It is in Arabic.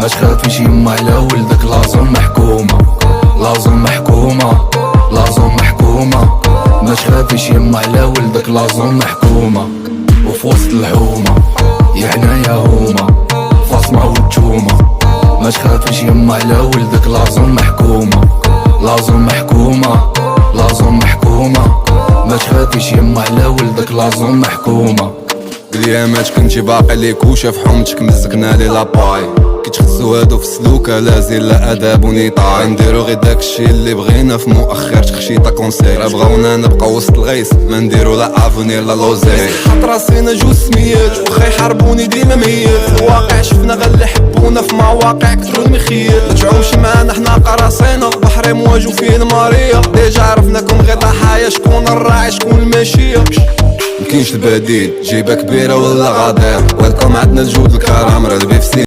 ما تخافيش يما على ولدك، لازم محكومة لازم محكومة لازم محكومة. ما تخافيش يما على ولدك، لازم محكومة. وفي وسط الحومة يعني يا هومة فاطمة والتومة. ما تخافيش يما على ولدك، لازم محكومة لازم محكومة لازم محكومة. ما تخافيش يما على ولدك، لازم محكومة. اليامات كنتي باقي ليك وشاف حومتك مزقنا لي لاباي. كيتخزو هادو في السلوكة لازين لا اداب ونطاي. نديرو غير داكشي اللي بغينا في مؤخر تخشيطة كونسير. بغاونا نبقى وسط الغيس ما نديرو لا افونير لا لوزي. حط راسينا جوج سميات وخا يحاربوني ديما ميت. في الواقع شفنا غير اللي حبونا في مواقع كترو المخيات. متعومش معانا حنا قراصينا بحري مواجو فيه الماريا. ديجا عرفناكم غير ضحايا، شكون الراعي شكون الماشية. مكينش البديل جيبه كبيرة ولا غادير. ويلكم عندنا الجود الكرام راه البيف